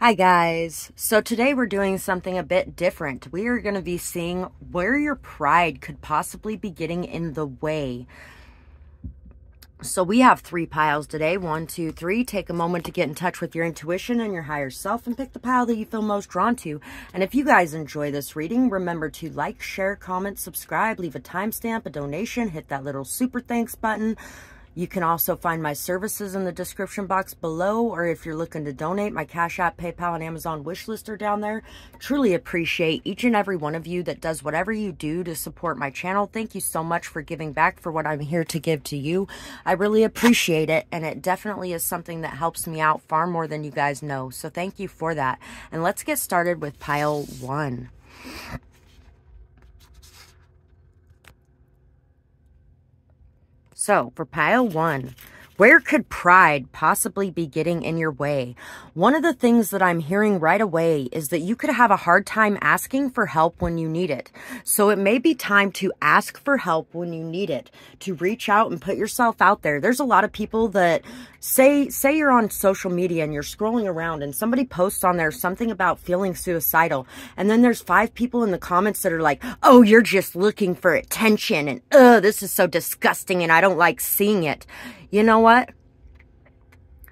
Hi guys, so today we're doing something a bit different. We are going to be seeing where your pride could possibly be getting in the way. So we have 3 piles today, 1, 2, 3. Take a moment to get in touch with your intuition and your higher self and pick the pile that you feel most drawn to. And if you guys enjoy this reading, remember to like, share, comment, subscribe, leave a timestamp, a donation, hit that little super thanks button. You can also find my services in the description box below, or if you're looking to donate, my Cash App, PayPal, and Amazon wish list are down there. Truly appreciate each and every one of you that does whatever you do to support my channel. Thank you so much for giving back for what I'm here to give to you. I really appreciate it, and it definitely is something that helps me out far more than you guys know. So thank you for that. And let's get started with pile 1. So, for pile 1, where could pride possibly be getting in your way? One of the things that I'm hearing right away is that you could have a hard time asking for help when you need it. So it may be time to ask for help when you need it, to reach out and put yourself out there. There's a lot of people that say you're on social media and you're scrolling around and somebody posts on there something about feeling suicidal. And then there's 5 people in the comments that are like, oh, you're just looking for attention. And, this is so disgusting and I don't like seeing it. You know what?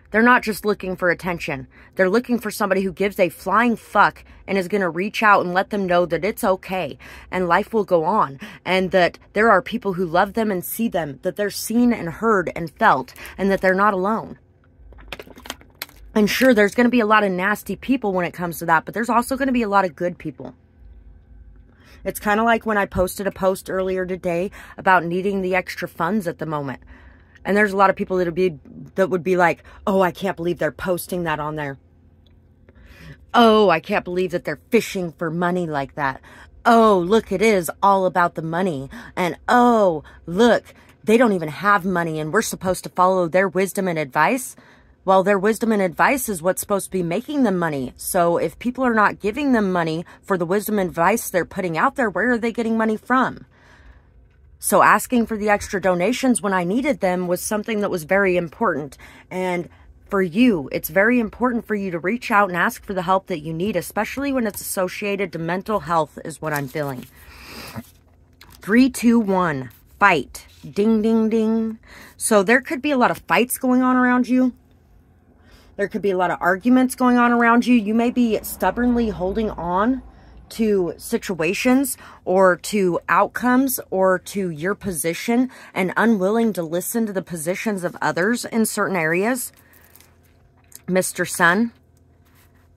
They're not just looking for attention. They're looking for somebody who gives a flying fuck and is going to reach out and let them know that it's okay and life will go on, and that there are people who love them and see them, that they're seen and heard and felt, and that they're not alone. And sure, there's going to be a lot of nasty people when it comes to that, but there's also going to be a lot of good people. It's kind of like when I posted a post earlier today about needing the extra funds at the moment. And there's a lot of people that would be like, oh, I can't believe they're posting that on there. Oh, I can't believe that they're fishing for money like that. Oh, look, it is all about the money. And oh, look, they don't even have money and we're supposed to follow their wisdom and advice. Well, their wisdom and advice is what's supposed to be making them money. So if people are not giving them money for the wisdom and advice they're putting out there, where are they getting money from? So asking for the extra donations when I needed them was something that was very important. And for you, it's very important for you to reach out and ask for the help that you need, especially when it's associated to mental health is what I'm feeling. 3, 2, 1, fight. Ding, ding, ding. So there could be a lot of fights going on around you. There could be a lot of arguments going on around you. You may be stubbornly holding on to situations or to outcomes or to your position and unwilling to listen to the positions of others in certain areas. Mr. Sun,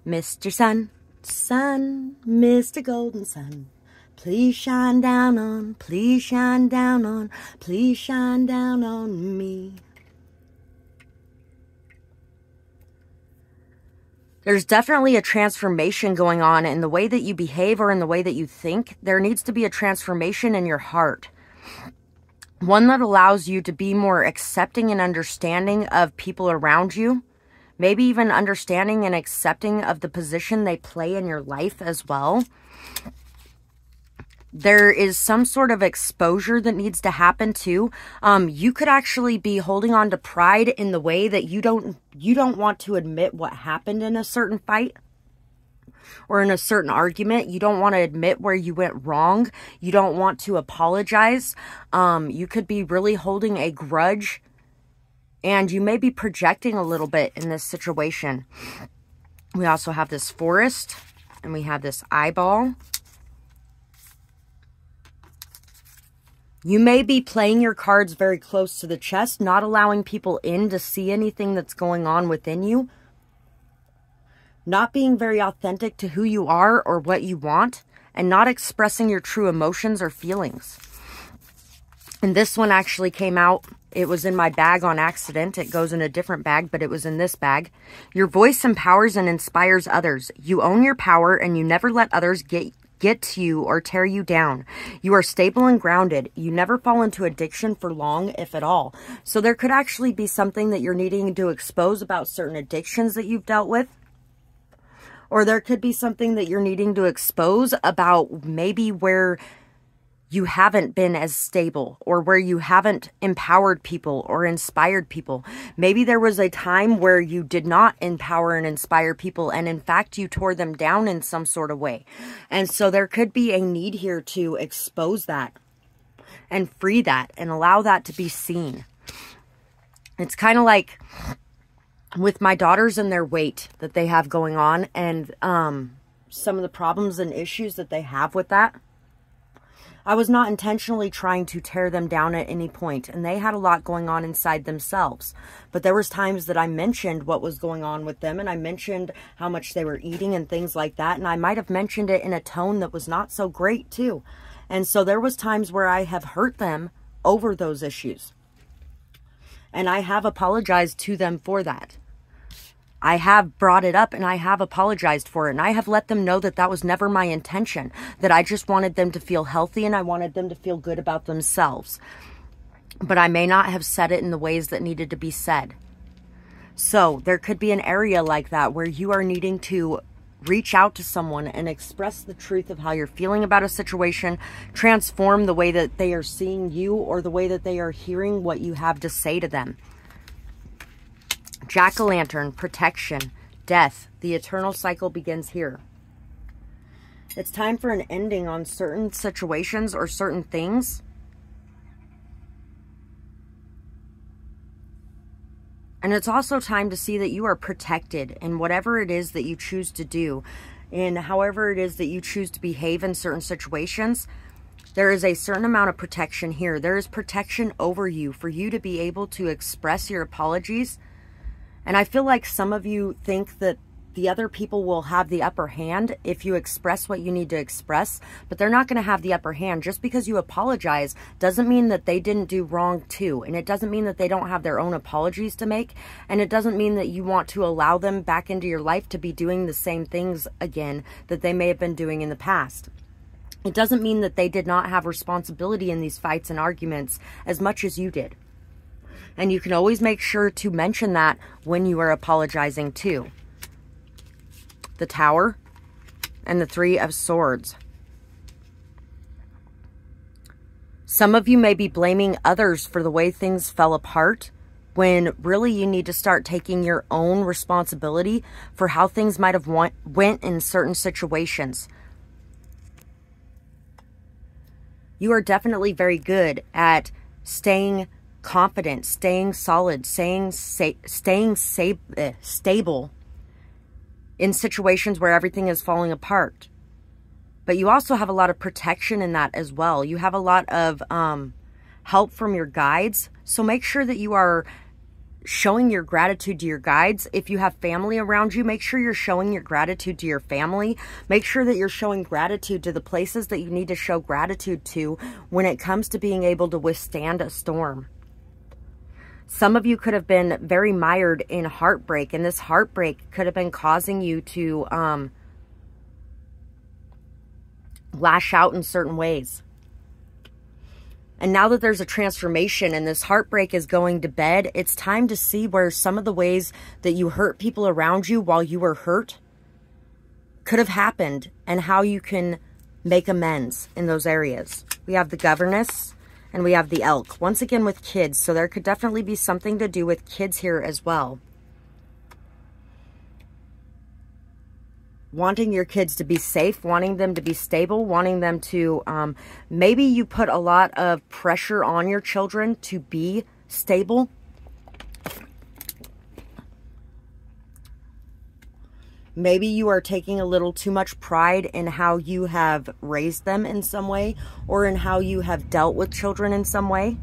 Mr. Sun, Sun, Mr. Golden Sun, please shine down on, please shine down on, please shine down on me. There's definitely a transformation going on in the way that you behave or in the way that you think. There needs to be a transformation in your heart. One that allows you to be more accepting and understanding of people around you. Maybe even understanding and accepting of the position they play in your life as well. There is some sort of exposure that needs to happen too. You could actually be holding on to pride in the way that you don't want to admit what happened in a certain fight or in a certain argument. You don't want to admit where you went wrong. You don't want to apologize. You could be really holding a grudge, and you may be projecting a little bit in this situation. We also have this forest, and we have this eyeball. You may be playing your cards very close to the chest, not allowing people in to see anything that's going on within you. Not being very authentic to who you are or what you want, and not expressing your true emotions or feelings. And this one actually came out. It was in my bag on accident. It goes in a different bag, but it was in this bag. Your voice empowers and inspires others. You own your power and you never let others get to you or tear you down. You are stable and grounded. You never fall into addiction for long, if at all. So there could actually be something that you're needing to expose about certain addictions that you've dealt with. Or there could be something that you're needing to expose about maybe where you haven't been as stable, or where you haven't empowered people or inspired people. Maybe there was a time where you did not empower and inspire people, and in fact, you tore them down in some sort of way. And so there could be a need here to expose that and free that and allow that to be seen. It's kind of like with my daughters and their weight that they have going on, and some of the problems and issues that they have with that. I was not intentionally trying to tear them down at any point, and they had a lot going on inside themselves. But there was times that I mentioned what was going on with them, and I mentioned how much they were eating and things like that, and I might have mentioned it in a tone that was not so great too. And so there was times where I have hurt them over those issues. And I have apologized to them for that. I have brought it up and I have apologized for it. And I have let them know that that was never my intention. That I just wanted them to feel healthy and I wanted them to feel good about themselves. But I may not have said it in the ways that needed to be said. So there could be an area like that where you are needing to reach out to someone and express the truth of how you're feeling about a situation, transform the way that they are seeing you or the way that they are hearing what you have to say to them. Jack-o'-lantern, protection, death. The eternal cycle begins here. It's time for an ending on certain situations or certain things. And it's also time to see that you are protected in whatever it is that you choose to do, in however it is that you choose to behave in certain situations. There is a certain amount of protection here. There is protection over you for you to be able to express your apologies. And I feel like some of you think that the other people will have the upper hand if you express what you need to express, but they're not going to have the upper hand. Just because you apologize doesn't mean that they didn't do wrong too. And it doesn't mean that they don't have their own apologies to make. And it doesn't mean that you want to allow them back into your life to be doing the same things again that they may have been doing in the past. It doesn't mean that they did not have responsibility in these fights and arguments as much as you did. And you can always make sure to mention that when you are apologizing too. The Tower and the Three of Swords. Some of you may be blaming others for the way things fell apart, when really you need to start taking your own responsibility for how things might have went in certain situations. You are definitely very good at staying confident, staying solid, staying stable in situations where everything is falling apart. But you also have a lot of protection in that as well. You have a lot of help from your guides. So make sure that you are showing your gratitude to your guides. If you have family around you, make sure you're showing your gratitude to your family. Make sure that you're showing gratitude to the places that you need to show gratitude to when it comes to being able to withstand a storm. Some of you could have been very mired in heartbreak, and this heartbreak could have been causing you to lash out in certain ways. And now that there's a transformation and this heartbreak is going to bed, it's time to see where some of the ways that you hurt people around you while you were hurt could have happened and how you can make amends in those areas. We have the Governess. And we have the Elk, once again with kids. So there could definitely be something to do with kids here as well. Wanting your kids to be safe, wanting them to be stable, wanting them to, maybe you put a lot of pressure on your children to be stable. Maybe you are taking a little too much pride in how you have raised them in some way, or in how you have dealt with children in some way.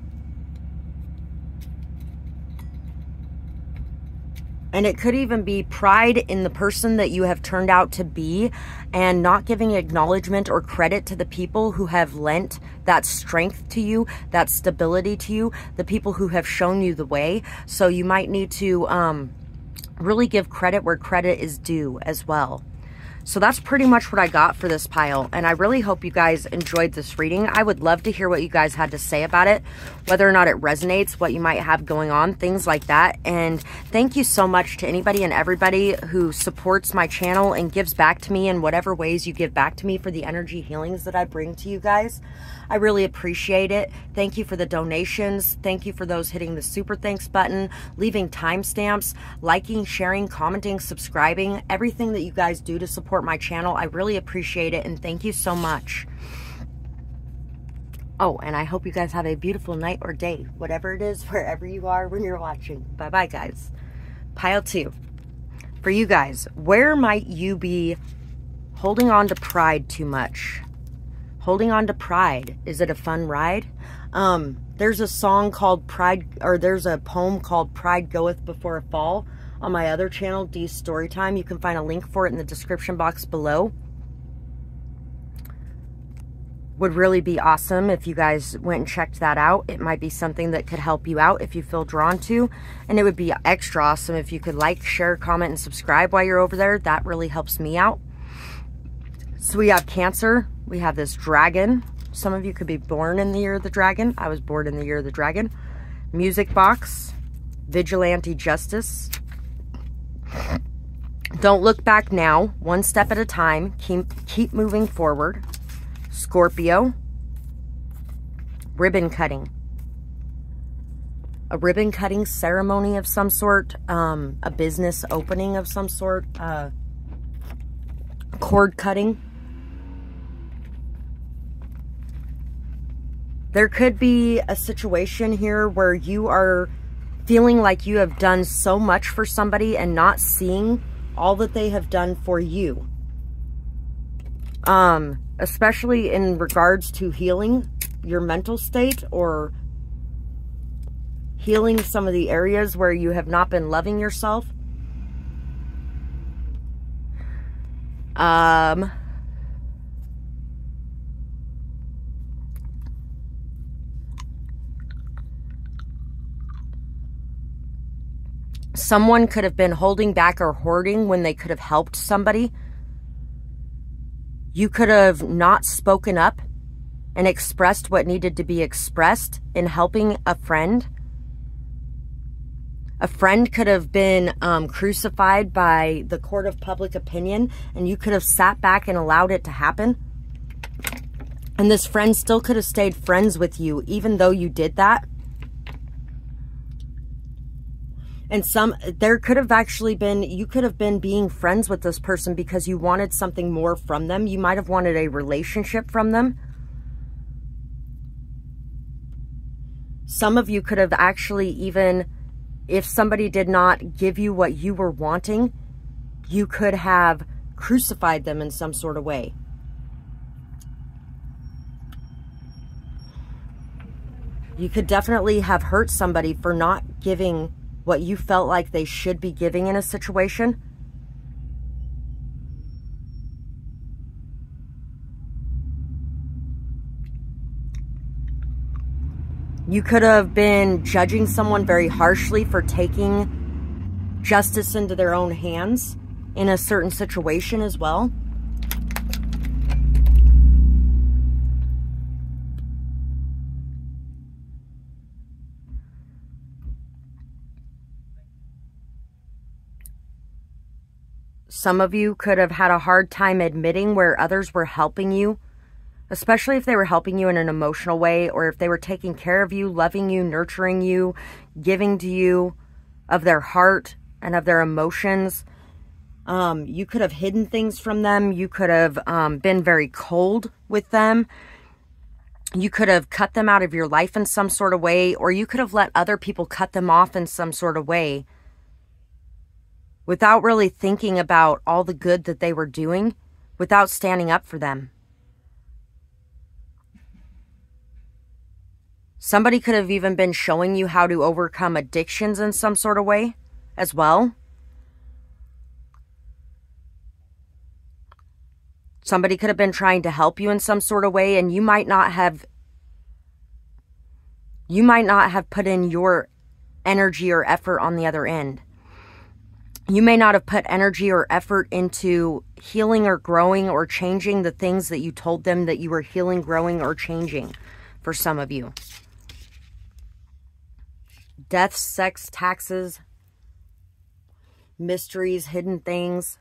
And it could even be pride in the person that you have turned out to be, and not giving acknowledgement or credit to the people who have lent that strength to you, that stability to you, the people who have shown you the way. So you might need to really give credit where credit is due as well. So that's pretty much what I got for this pile, and I really hope you guys enjoyed this reading. I would love to hear what you guys had to say about it, whether or not it resonates, what you might have going on, things like that. And thank you so much to anybody and everybody who supports my channel and gives back to me in whatever ways you give back to me for the energy healings that I bring to you guys. I really appreciate it. Thank you for the donations. Thank you for those hitting the super thanks button, leaving timestamps, liking, sharing, commenting, subscribing, everything that you guys do to support my channel. I really appreciate it, and thank you so much. Oh, and I hope you guys have a beautiful night or day, whatever it is, wherever you are when you're watching. Bye-bye, guys. Pile 2. For you guys, where might you be holding on to pride too much? Holding on to pride. Is it a fun ride? There's a song called Pride, or there's a poem called Pride Goeth Before a Fall on my other channel, Dee's Storytime. You can find a link for it in the description box below. Would really be awesome if you guys went and checked that out. It might be something that could help you out if you feel drawn to. And it would be extra awesome if you could like, share, comment, and subscribe while you're over there. That really helps me out. So we have Cancer. We have this dragon. Some of you could be born in the year of the dragon. I was born in the year of the dragon. Music box. Vigilante justice. Don't look back now. One step at a time. Keep moving forward. Scorpio. Ribbon cutting. A ribbon cutting ceremony of some sort. A business opening of some sort. Cord cutting. There could be a situation here where you are feeling like you have done so much for somebody and not seeing all that they have done for you. Especially in regards to healing your mental state or healing some of the areas where you have not been loving yourself. Someone could have been holding back or hoarding when they could have helped somebody. You could have not spoken up and expressed what needed to be expressed in helping a friend. A friend could have been crucified by the court of public opinion, and you could have sat back and allowed it to happen. And this friend still could have stayed friends with you, even though you did that. And there could have actually been, you could have been being friends with this person because you wanted something more from them. You might have wanted a relationship from them. Some of you could have actually even, if somebody did not give you what you were wanting, you could have crucified them in some sort of way. You could definitely have hurt somebody for not giving what you felt like they should be giving in a situation. You could have been judging someone very harshly for taking justice into their own hands in a certain situation as well. Some of you could have had a hard time admitting where others were helping you, especially if they were helping you in an emotional way, or if they were taking care of you, loving you, nurturing you, giving to you of their heart and of their emotions. You could have hidden things from them. You could have been very cold with them. You could have cut them out of your life in some sort of way, or you could have let other people cut them off in some sort of way without really thinking about all the good that they were doing, without standing up for them. Somebody could have even been showing you how to overcome addictions in some sort of way as well. Somebody could have been trying to help you in some sort of way, and you might not have put in your energy or effort on the other end. You may not have put energy or effort into healing or growing or changing the things that you told them that you were healing, growing, or changing for some of you. Death, sex, taxes, mysteries, hidden things,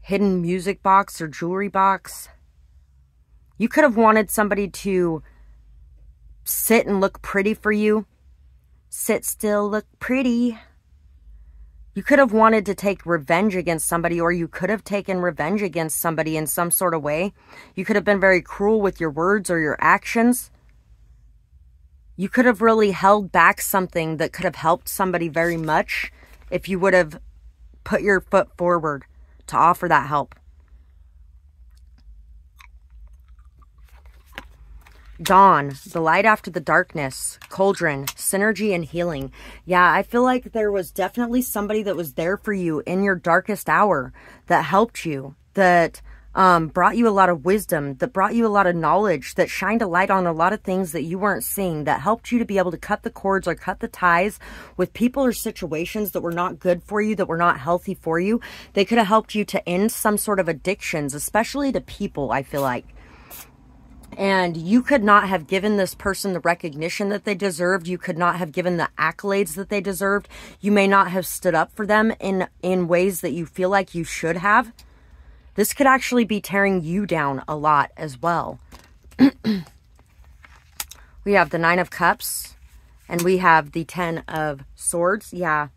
hidden music box or jewelry box. You could have wanted somebody to sit and look pretty for you. Sit still, look pretty. You could have wanted to take revenge against somebody, or you could have taken revenge against somebody in some sort of way. You could have been very cruel with your words or your actions. You could have really held back something that could have helped somebody very much if you would have put your foot forward to offer that help. Dawn, the light after the darkness, cauldron, synergy, and healing. Yeah, I feel like there was definitely somebody that was there for you in your darkest hour, that helped you, that brought you a lot of wisdom, that brought you a lot of knowledge, that shined a light on a lot of things that you weren't seeing, that helped you to be able to cut the cords or cut the ties with people or situations that were not good for you, that were not healthy for you. They could have helped you to end some sort of addictions, especially to people, I feel like. And you could not have given this person the recognition that they deserved. You could not have given the accolades that they deserved. You may not have stood up for them in ways that you feel like you should have. This could actually be tearing you down a lot as well. We have the 9 of Cups and we have the 10 of Swords. Yeah.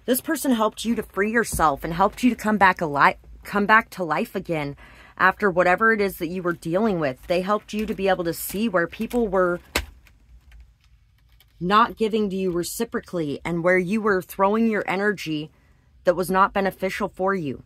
This person helped you to free yourself and helped you to come back to life again. After whatever it is that you were dealing with, they helped you to be able to see where people were not giving to you reciprocally and where you were throwing your energy that was not beneficial for you.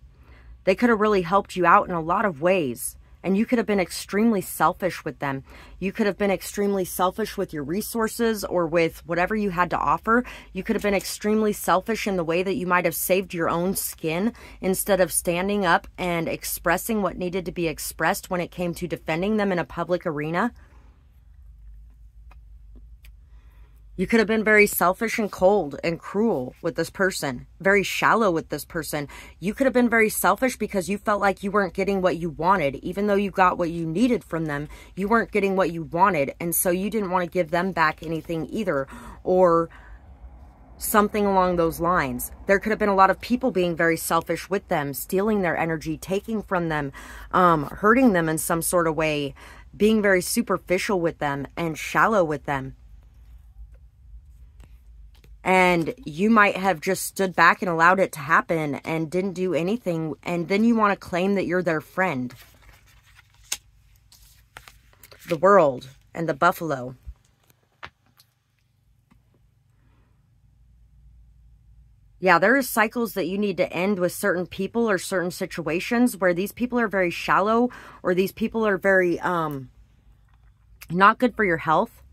They could have really helped you out in a lot of ways. And you could have been extremely selfish with them. You could have been extremely selfish with your resources or with whatever you had to offer. You could have been extremely selfish in the way that you might have saved your own skin instead of standing up and expressing what needed to be expressed when it came to defending them in a public arena. You could have been very selfish and cold and cruel with this person, very shallow with this person. You could have been very selfish because you felt like you weren't getting what you wanted. Even though you got what you needed from them, you weren't getting what you wanted. And so you didn't want to give them back anything either, or something along those lines. There could have been a lot of people being very selfish with them, stealing their energy, taking from them, hurting them in some sort of way, being very superficial with them and shallow with them. And you might have just stood back and allowed it to happen and didn't do anything. And then you want to claim that you're their friend. The World and the Buffalo. Yeah, there are cycles that you need to end with certain people or certain situations where these people are very shallow, or these people are very not good for your health.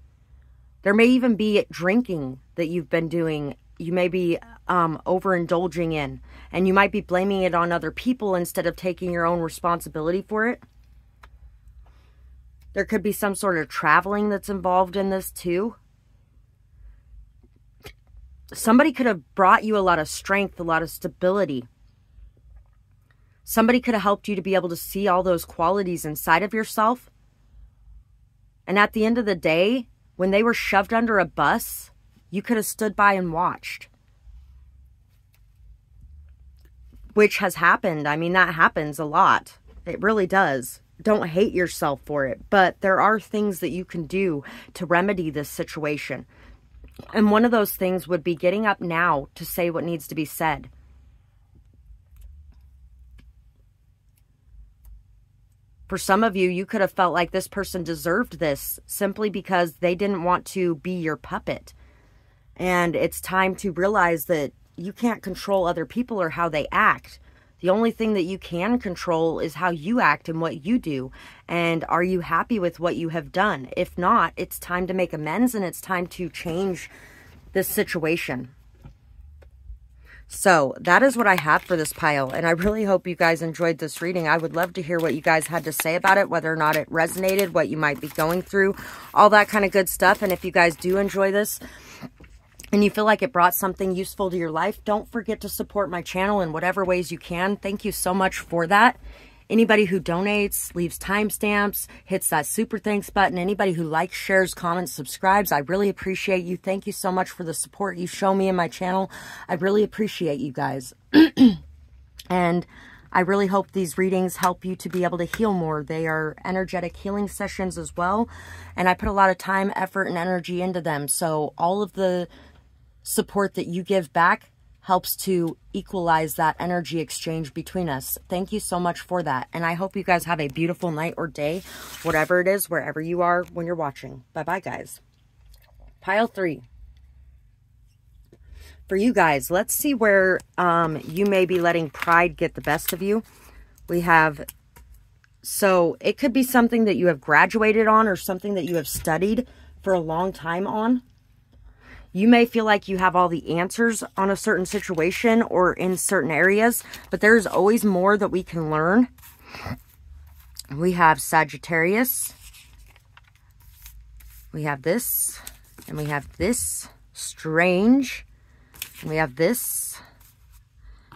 There may even be drinking that you've been doing. You may be overindulging in, and you might be blaming it on other people instead of taking your own responsibility for it. There could be some sort of traveling that's involved in this too. Somebody could have brought you a lot of strength, a lot of stability. Somebody could have helped you to be able to see all those qualities inside of yourself. And at the end of the day, when they were shoved under a bus, you could have stood by and watched. Which has happened. I mean, that happens a lot. It really does. Don't hate yourself for it. But there are things that you can do to remedy this situation. And one of those things would be getting up now to say what needs to be said. For some of you, you could have felt like this person deserved this simply because they didn't want to be your puppet. And it's time to realize that you can't control other people or how they act. The only thing that you can control is how you act and what you do. And are you happy with what you have done? If not, it's time to make amends and it's time to change this situation. So that is what I have for this pile, and I really hope you guys enjoyed this reading. I would love to hear what you guys had to say about it, whether or not it resonated, what you might be going through, all that kind of good stuff. And if you guys do enjoy this, and you feel like it brought something useful to your life, don't forget to support my channel in whatever ways you can. Thank you so much for that. Anybody who donates, leaves timestamps, hits that super thanks button, anybody who likes, shares, comments, subscribes, I really appreciate you. Thank you so much for the support you show me in my channel. I really appreciate you guys. And I really hope these readings help you to be able to heal more. They are energetic healing sessions as well. And I put a lot of time, effort, and energy into them. So all of the support that you give back helps to equalize that energy exchange between us. Thank you so much for that. And I hope you guys have a beautiful night or day, whatever it is, wherever you are when you're watching. Bye-bye, guys. Pile 3. For you guys, let's see where you may be letting pride get the best of you. We have, so it could be something that you have graduated on or something that you have studied for a long time on. You may feel like you have all the answers on a certain situation or in certain areas, but there's always more that we can learn. We have Sagittarius. We have this, and we have this, strange. And we have this,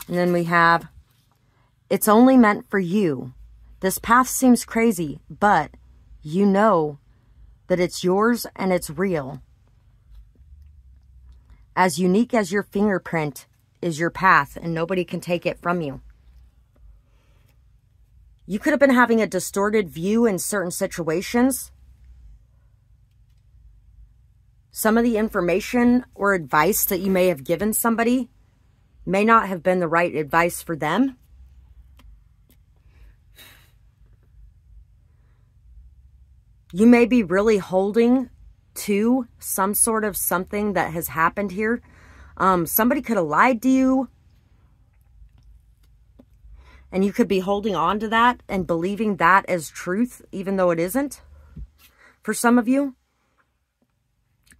and then we have, it's only meant for you. This path seems crazy, but you know that it's yours and it's real. As unique as your fingerprint is your path, and nobody can take it from you. You could have been having a distorted view in certain situations. Some of the information or advice that you may have given somebody may not have been the right advice for them. You may be really holding to some sort of something that has happened here. Somebody could have lied to you. And you could be holding on to that and believing that as truth, even though it isn't. For some of you.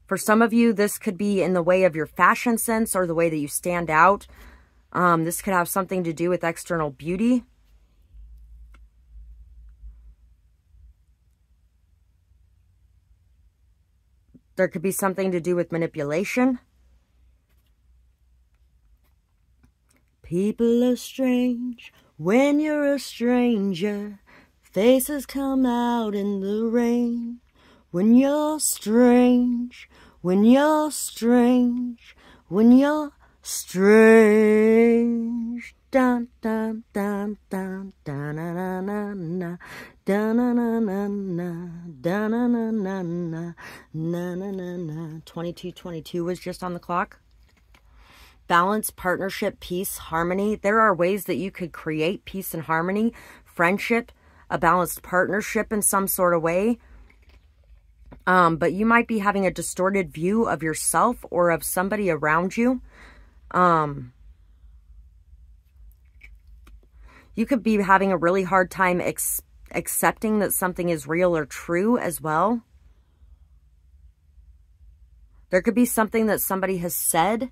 For some of you, this could be in the way of your fashion sense or the way that you stand out. This could have something to do with external beauty. There could be something to do with manipulation. People are strange when you're a stranger. Faces come out in the rain. When you're strange, when you're strange, when you're strange. Dun dun dun dun dun na na na na dun na na na na dun na na na na na na na. 22:22 was just on the clock. Balance, partnership, peace, harmony. There are ways that you could create peace and harmony, friendship, a balanced partnership in some sort of way. But you might be having a distorted view of yourself or of somebody around you. You could be having a really hard time accepting that something is real or true as well. There could be something that somebody has said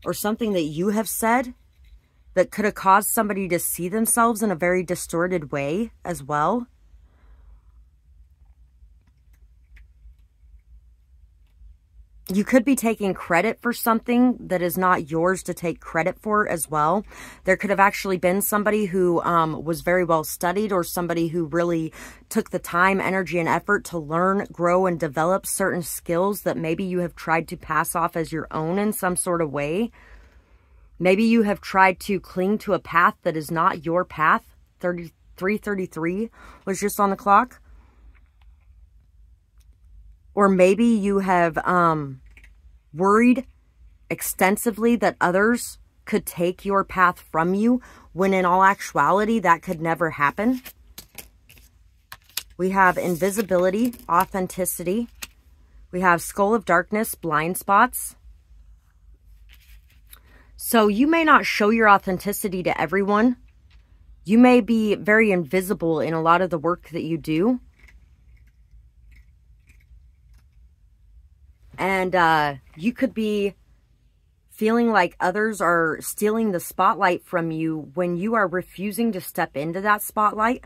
or something that you have said that could have caused somebody to see themselves in a very distorted way as well. You could be taking credit for something that is not yours to take credit for as well. There could have actually been somebody who was very well studied, or somebody who really took the time, energy, and effort to learn, grow, and develop certain skills that maybe you have tried to pass off as your own in some sort of way. Maybe you have tried to cling to a path that is not your path. 33:33 was just on the clock. Or maybe you have worried extensively that others could take your path from you, when in all actuality that could never happen. We have invisibility, authenticity. We have skull of darkness, blind spots. So you may not show your authenticity to everyone. You may be very invisible in a lot of the work that you do. And you could be feeling like others are stealing the spotlight from you when you are refusing to step into that spotlight.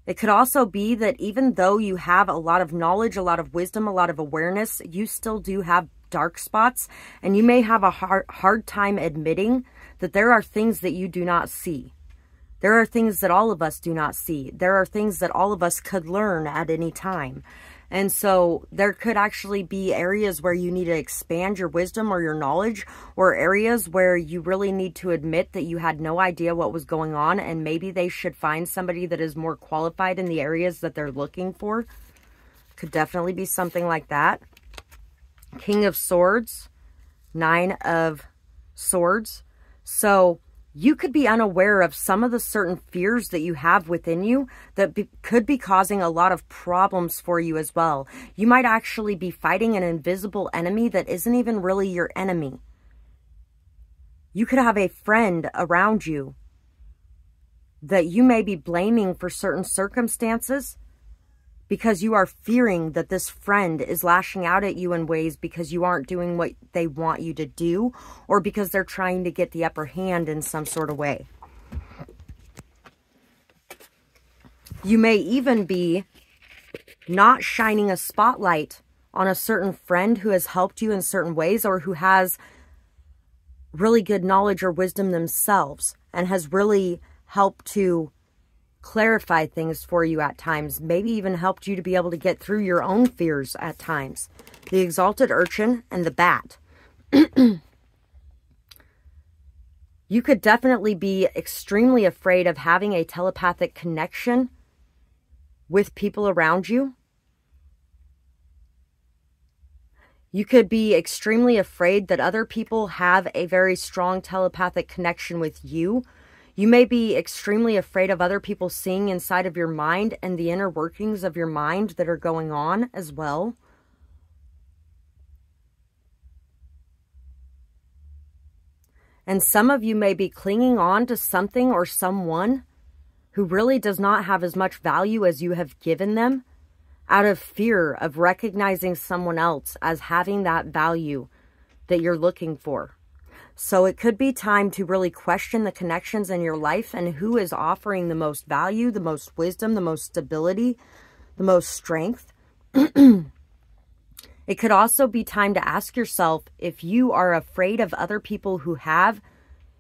It could also be that even though you have a lot of knowledge, a lot of wisdom, a lot of awareness, you still do have dark spots, and you may have a hard time admitting that there are things that you do not see. There are things that all of us do not see. There are things that all of us could learn at any time. And so there could actually be areas where you need to expand your wisdom or your knowledge, or areas where you really need to admit that you had no idea what was going on, and maybe they should find somebody that is more qualified in the areas that they're looking for. Could definitely be something like that. King of Swords, Nine of Swords. So you could be unaware of some of the certain fears that you have within you that could be causing a lot of problems for you as well. You might actually be fighting an invisible enemy that isn't even really your enemy. You could have a friend around you that you may be blaming for certain circumstances because you are fearing that this friend is lashing out at you in ways because you aren't doing what they want you to do, or because they're trying to get the upper hand in some sort of way. You may even be not shining a spotlight on a certain friend who has helped you in certain ways, or who has really good knowledge or wisdom themselves and has really helped to clarify things for you at times, maybe even helped you to be able to get through your own fears at times. The Exalted Urchin and the Bat. You could definitely be extremely afraid of having a telepathic connection with people around you. You could be extremely afraid that other people have a very strong telepathic connection with you. You may be extremely afraid of other people seeing inside of your mind and the inner workings of your mind that are going on as well. And some of you may be clinging on to something or someone who really does not have as much value as you have given them, out of fear of recognizing someone else as having that value that you're looking for. So it could be time to really question the connections in your life and who is offering the most value, the most wisdom, the most stability, the most strength. It could also be time to ask yourself if you are afraid of other people who have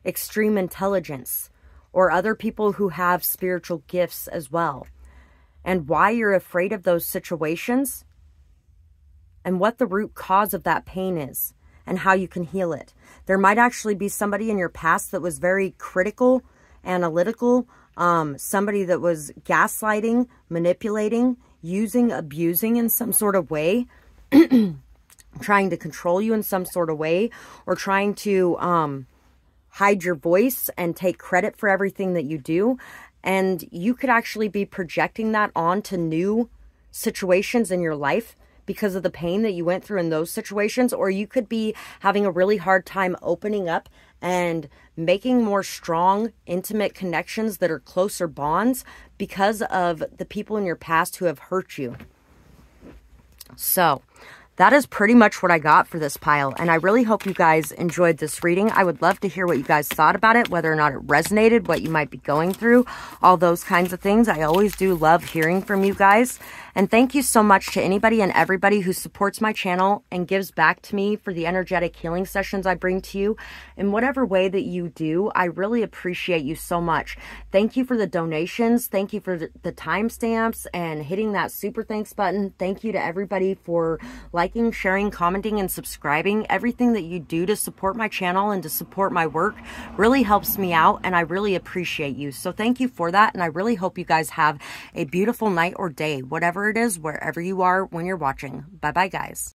extreme intelligence, or other people who have spiritual gifts as well, and why you're afraid of those situations, and what the root cause of that pain is, and how you can heal it. There might actually be somebody in your past that was very critical, analytical, somebody that was gaslighting, manipulating, using, abusing in some sort of way, trying to control you in some sort of way, or trying to hide your voice and take credit for everything that you do. And you could actually be projecting that onto new situations in your life because of the pain that you went through in those situations. Or you could be having a really hard time opening up and making more strong, intimate connections that are closer bonds because of the people in your past who have hurt you. So that is pretty much what I got for this pile, and I really hope you guys enjoyed this reading. I would love to hear what you guys thought about it, whether or not it resonated, what you might be going through, all those kinds of things. I always do love hearing from you guys. And thank you so much to anybody and everybody who supports my channel and gives back to me for the energetic healing sessions I bring to you. In whatever way that you do, I really appreciate you so much. Thank you for the donations. Thank you for the timestamps and hitting that super thanks button. Thank you to everybody for liking, sharing, commenting, and subscribing. Everything that you do to support my channel and to support my work really helps me out, and I really appreciate you. So thank you for that, and I really hope you guys have a beautiful night or day, whatever it is, wherever you are when you're watching. Bye-bye, guys.